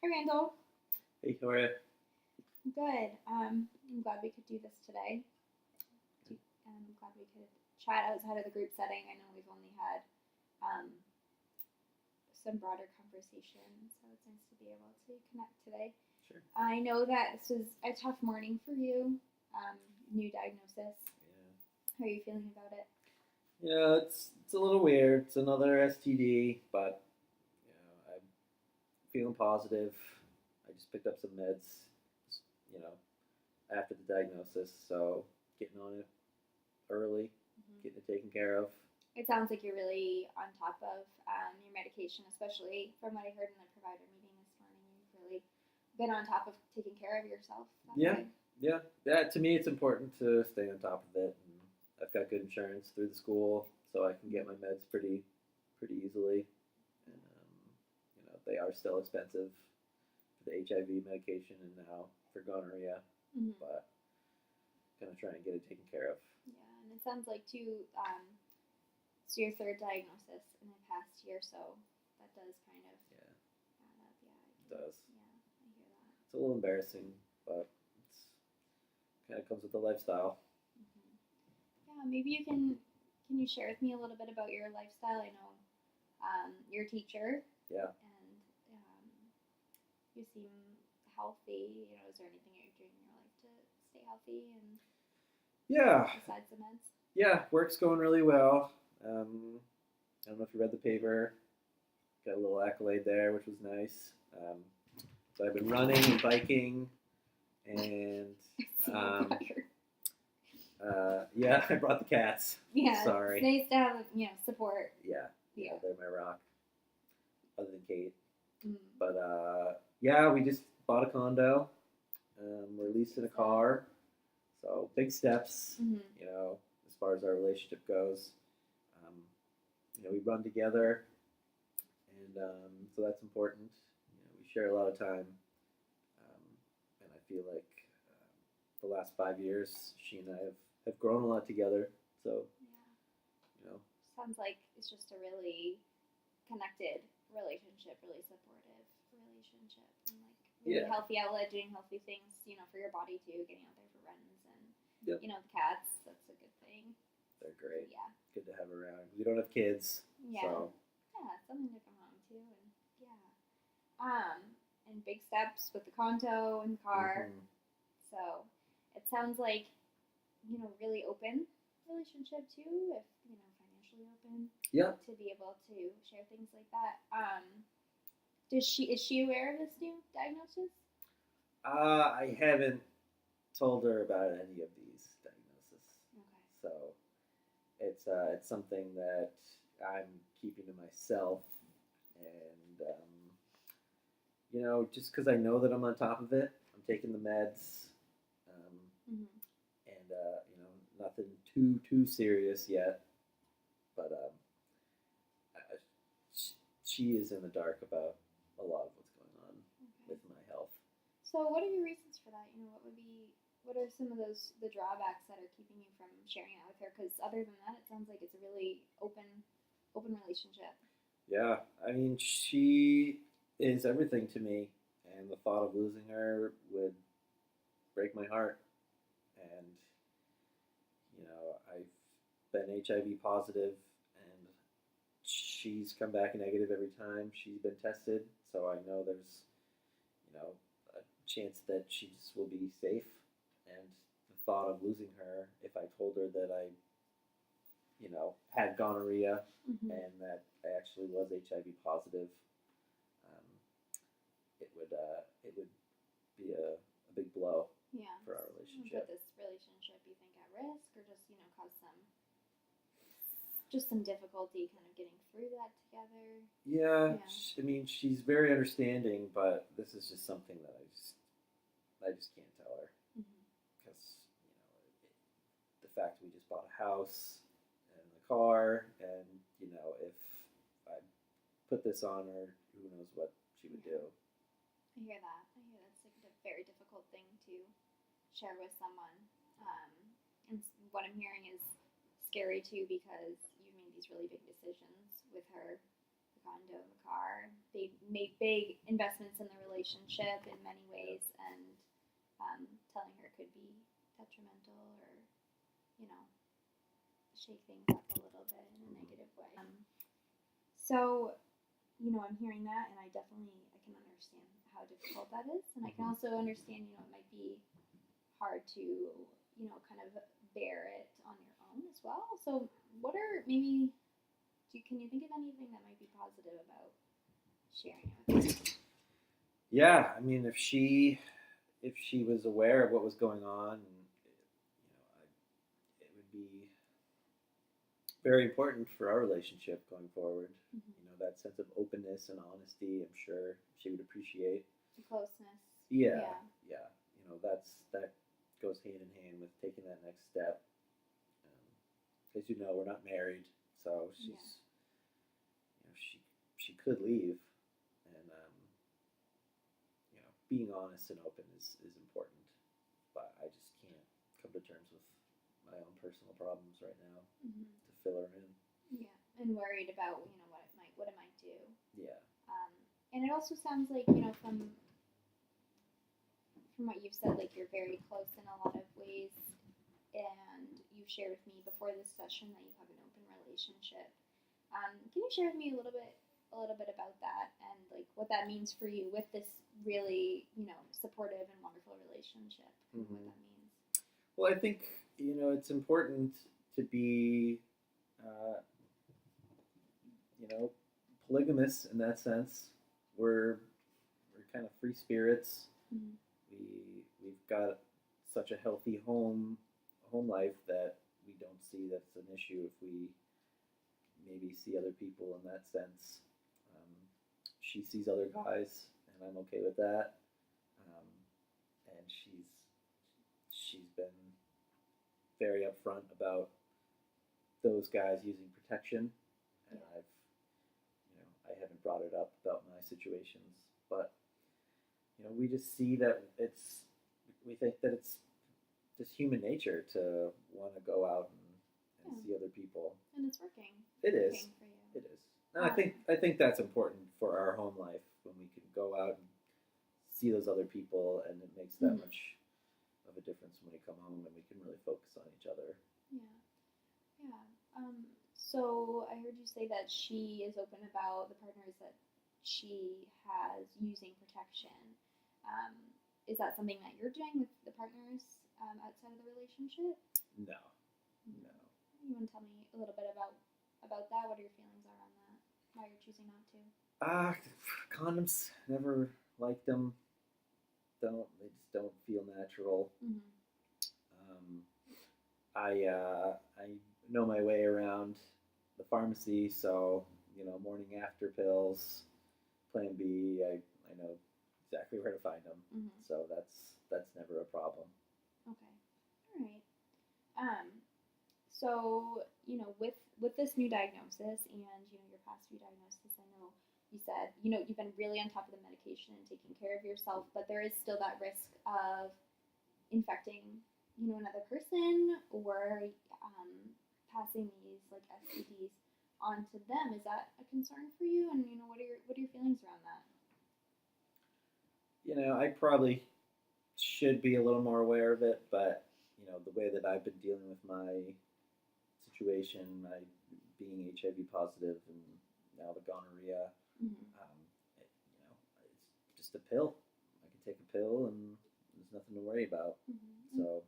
Randall. Hey, how are you? Good. I'm glad we could do this today. I'm glad we could chat outside of the group setting. I know we've only had um, some broader conversations, so it's nice to be able to connect today. Sure. I know that this was a tough morning for you. New diagnosis. Yeah. How are you feeling about it? Yeah, it's a little weird. It's another STD, but I'm feeling positive. I just picked up some meds, you know, after the diagnosis, so getting on it early, getting it taken care of. It sounds like you're really on top of your medication, especially from what I heard in the provider meeting this morning. You've really been on top of taking care of yourself. Yeah. To me, it's important to stay on top of it. And I've got good insurance through the school, so I can get my meds pretty easily. And they are still expensive for the HIV medication and now for gonorrhea, but gonna try and get it taken care of. Yeah, and it sounds like too. It's your third diagnosis in the past year, so that does kind of add up. It does. Yeah, I hear that. It's a little embarrassing, but it's kind of comes with the lifestyle. Yeah, maybe you can you share with me a little bit about your lifestyle? I know you're a teacher. Yeah. And you seem healthy. Is there anything you're doing in your life to stay healthy and besides the meds? Yeah, work's going really well. I don't know if you read the paper. Got a little accolade there, which was nice. So I've been running and biking, and I brought the cats. Yeah, sorry. It's nice to have support. Yeah, they're my rock. Other than Kate, Mm. but we just bought a condo. We're leasing a car, so big steps. As far as our relationship goes. We run together, and so that's important. We share a lot of time, and I feel like the last 5 years, she and I have grown a lot together. So, sounds like it's just a really connected relationship, really supportive relationship, and really healthy outlet, doing healthy things, for your body too, getting out there for runs and the cats. That's a good thing. They're great. Yeah. Good to have around. We don't have kids. Yeah. So. Yeah, something to come home to, and big steps with the condo and the car. So it sounds like really open relationship too, if financially open. Yeah. To be able to share things like that. Is she aware of this new diagnosis? I haven't told her about any of these diagnoses. Okay. So it's something that I'm keeping to myself, and just because I know that I'm on top of it, I'm taking the meds, and nothing too serious yet, but she is in the dark about a lot of what's going on with my health. So what are your reasons for that? What are some of the drawbacks that are keeping you from sharing that with her? Because other than that, it sounds like it's a really open relationship. Yeah, I mean, she is everything to me, and the thought of losing her would break my heart. And I've been HIV positive, and she's come back negative every time she's been tested. So I know there's a chance that she just will be safe. And the thought of losing her, if I told her that I had gonorrhea and that I actually was HIV positive, it would be a big blow for our relationship. Put this relationship, you think, at risk, or just cause some difficulty kind of getting through that together? Yeah. I mean, she's very understanding, but this is just something that I just can't tell her, because the fact we just bought a house and a car, and if I put this on her, who knows what she would do. I hear that. It's a very difficult thing to share with someone, and what I'm hearing is scary too, because you've made these really big decisions with her, the condo, the car. They make big investments in the relationship in many ways, and telling her could be detrimental or, shake things up a little bit in a negative way. So, I'm hearing that, and I can understand how difficult that is, and I can also understand, it might be hard to, kind of bear it on your own as well. So, what are maybe, can you think of anything that might be positive about sharing it with her? Yeah, I mean, if she was aware of what was going on, it would be very important for our relationship going forward. Mm-hmm. That sense of openness and honesty, I'm sure she would appreciate. The closeness. Yeah. That goes hand in hand with taking that next step. As you know, we're not married, so she's, she could leave, and being honest and open is important. But I just can't come to terms with my own personal problems right now to fill her in. Yeah, and worried about what it might do. Yeah. And it also sounds like from what you've said, like you're very close in a lot of ways, and you shared with me before this session that you have an open relationship. Can you share with me a little bit about that and like what that means for you with this really supportive and wonderful relationship? Mm-hmm. What that means. Well, I think it's important to be polygamous in that sense. We're kind of free spirits. Mm-hmm. We've got such a healthy home life that we don't see that's an issue if we maybe see other people in that sense. She sees other guys, and I'm okay with that. And she's been very upfront about those guys using protection, and I haven't brought it up about my situations, but we just see that we think that it's just human nature to want to go out and see other people. And it's working. It is. Working for you. It is. And I think that's important for our home life when we can go out and see those other people, and it makes that much of a difference when we come home and we can really focus on each other. Yeah. So I heard you say that she is open about the partners that she has using protection. Is that something that you're doing with the partners outside of the relationship? No. You want to tell me a little bit about that? What your feelings are on that? Why you're choosing not to? Condoms, never liked them. They just don't feel natural. Mm-hmm. I know my way around the pharmacy, so morning after pills, Plan B. I know exactly where to find them. Mm-hmm. So that's never a problem. Okay, all right. So with this new diagnosis and your past few diagnoses, I know you said you've been really on top of the medication and taking care of yourself, but there is still that risk of infecting another person or passing these like STDs onto them. Is that a concern for you? And what are your feelings around that? I probably should be a little more aware of it, but the way that I've been dealing with my situation, my being HIV positive, and now the gonorrhea, it's just a pill. I can take a pill, and there's nothing to worry about. Mm-hmm. So,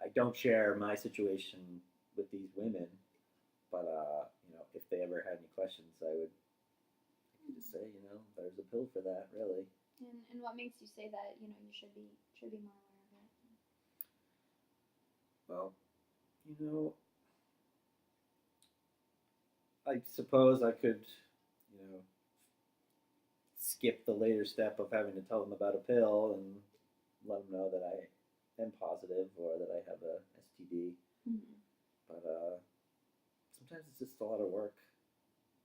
I don't share my situation with these women, but if they ever had any questions, I would just say, there's a pill for that, really. And what makes you say that you should be more aware of it? Well, I suppose I could, skip the later step of having to tell them about a pill and let them know that I am positive or that I have a STD. Mm-hmm. But sometimes it's just a lot of work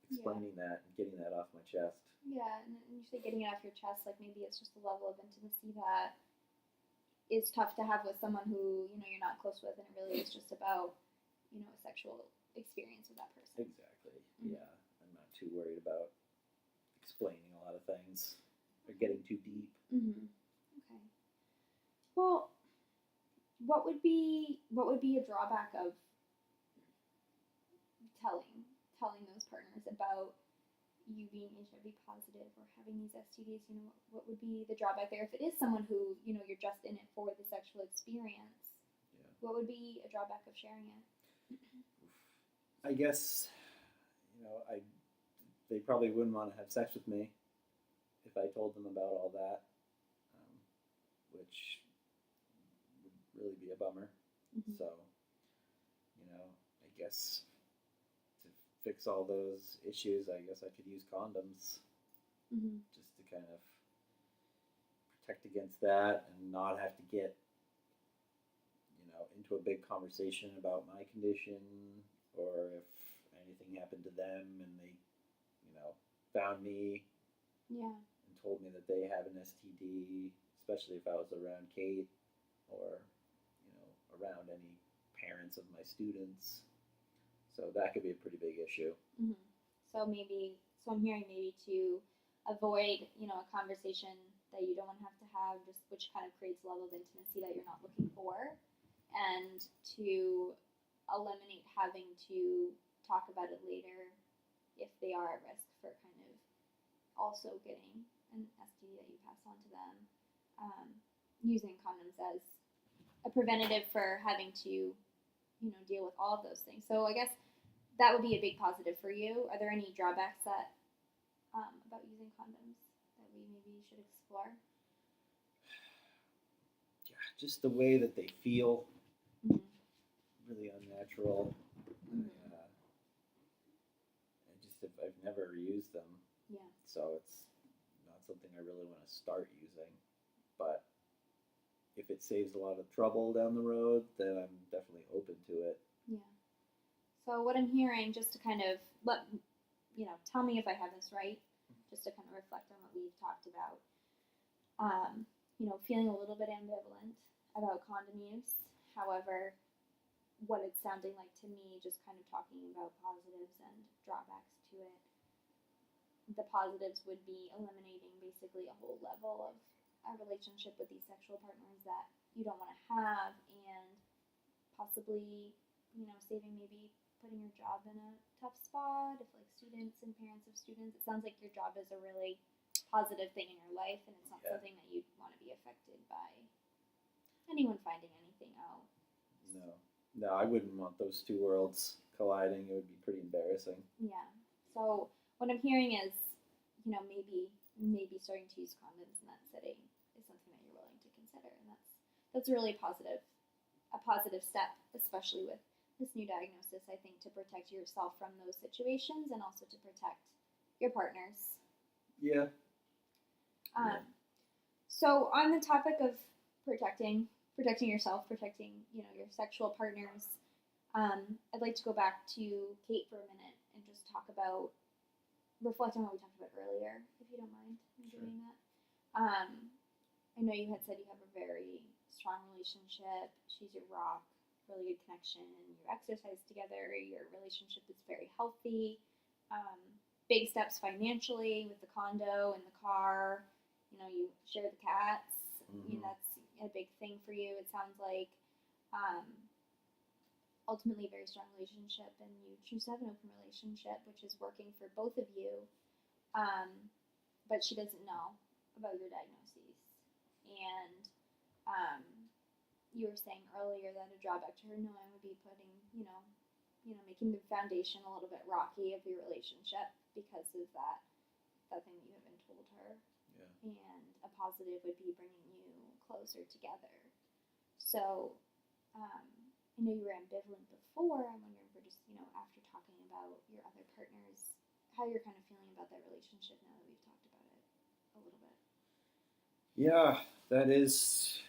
explaining that and getting that off my chest. Yeah, and you say getting it off your chest, like maybe it's just a level of intimacy that is tough to have with someone who you're not close with, and it really is just about a sexual experience with that person. Exactly. Mm-hmm. Yeah, I'm not too worried about explaining a lot of things or getting too deep. Mm-hmm. Okay. Well, what would be a drawback of telling those partners about you being HIV positive or having these STDs? What would be the drawback there if it is someone who you're just in it for the sexual experience? Yeah. What would be a drawback of sharing it? I guess they probably wouldn't want to have sex with me if I told them about all that, which would really be a bummer. Mm-hmm. So, I guess to fix all those issues, I guess I could use condoms mm-hmm. just to kind of protect against that and not have to get, into a big conversation about my condition, or if anything happened to them and they, found me Yeah. and told me that they have an STD, especially if I was around Kate or, around any parents of my students. So that could be a pretty big issue. Mm-hmm. So I'm hearing maybe to avoid, a conversation that you don't want to have, just which kind of creates a level of intimacy that you're not looking for, and to eliminate having to talk about it later if they are at risk for kind of also getting an STD that you pass on to them, using condoms as a preventative for having to, deal with all of those things. So I guess that would be a big positive for you. Are there any drawbacks about using condoms that we maybe should explore? Yeah, just the way that they feel, mm-hmm. really unnatural. Mm-hmm. I've never used them. Yeah. So it's not something I really want to start using. But if it saves a lot of trouble down the road, then I'm definitely open to it. Yeah. So what I'm hearing, just to kind of tell me if I have this right, just to kind of reflect on what we've talked about. Feeling a little bit ambivalent about condom use. However, what it's sounding like to me, just kind of talking about positives and drawbacks to it, the positives would be eliminating basically a whole level of a relationship with these sexual partners that you don't want to have, and possibly, saving, maybe putting your job in a tough spot if like students and parents of students. It sounds like your job is a really positive thing in your life, and it's not something that you'd want to be affected by anyone finding anything out. No, I wouldn't want those two worlds colliding. It would be pretty embarrassing. Yeah. So what I'm hearing is, maybe starting to use condoms in that setting is something that you're willing to consider, and that's a really positive step, especially with this new diagnosis. I think to protect yourself from those situations and also to protect your partners. Yeah. So on the topic of protecting yourself, protecting your sexual partners, I'd like to go back to Kate for a minute and just talk about, reflect on what we talked about earlier, if you don't mind doing that. I know you had said you have a very strong relationship. She's your rock, really good connection. You exercise together. Your relationship is very healthy. Big steps financially with the condo and the car. You share the cats. Mm-hmm. That's a big thing for you. It sounds like ultimately a very strong relationship, and you choose to have an open relationship, which is working for both of you. But she doesn't know about your diagnoses, and you were saying earlier that a drawback to her knowing would be putting, making the foundation a little bit rocky of your relationship because of that thing that you haven't told her. Yeah. And a positive would be bringing you closer together. So, I know you were ambivalent before. I'm wondering for just, after talking about your other partners, how you're kind of feeling about that relationship now that we've talked about it a little bit. Yeah, that is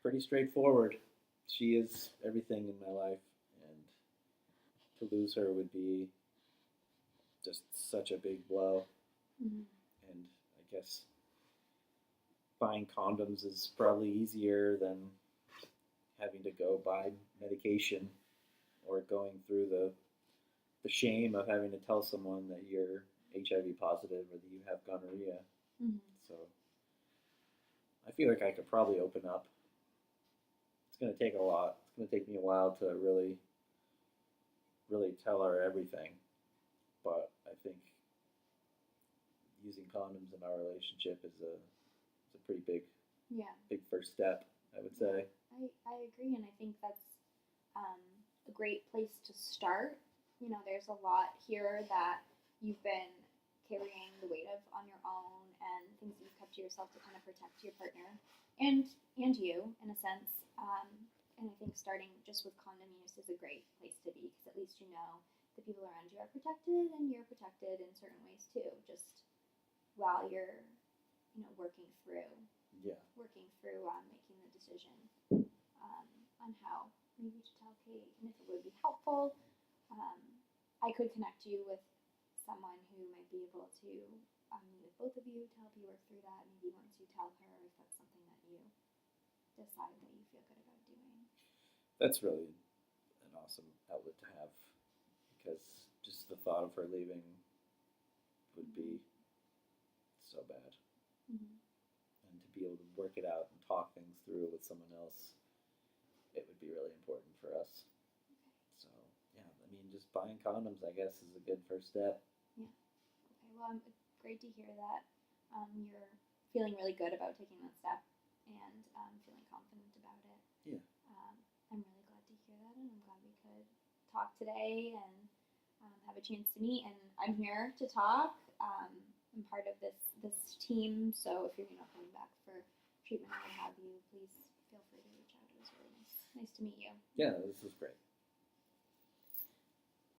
pretty straightforward. She is everything in my life, and to lose her would be just such a big blow. Mm-hmm. And I guess buying condoms is probably easier than having to go buy medication or going through the the shame of having to tell someone that you're HIV positive or that you have gonorrhea. Mm-hmm. So I feel like I could probably open up. It's going to take a lot. It's going to take me a while to really, really tell her everything. But I think using condoms in our relationship is a pretty big first step, I would say. I agree, and I think that's a great place to start. You know, there's a lot here that you've been carrying the weight of on your own, and things that you've kept to yourself to kind of protect your partner and you, in a sense. And I think starting just with condom use is a great place to be, because at least you know the people around you are protected, and you're protected in certain ways too. Just while you're, working through making the decision on how maybe to tell Kate, and if it would be helpful. I could connect you with someone who might be able to meet with both of you to help you work through that. Maybe once you tell her, if that's something that you decide that you feel good about doing. That's really an awesome outlet to have, because just the thought of her leaving would be so bad. Mm-hmm. And to be able to work it out and talk things through with someone else, it would be really important for us. So, yeah, I mean, just buying condoms, I guess, is a good first step. Yeah. Okay, well, great to hear that you're feeling really good about taking that step and feeling confident about it. Yeah. I'm really glad to hear that, and I'm glad we could talk today and have a chance to meet. And I'm here to talk. I'm part of this team, so if you're coming back for treatment or what have you, please feel free to reach out. It was really nice to meet you. Yeah, this was great.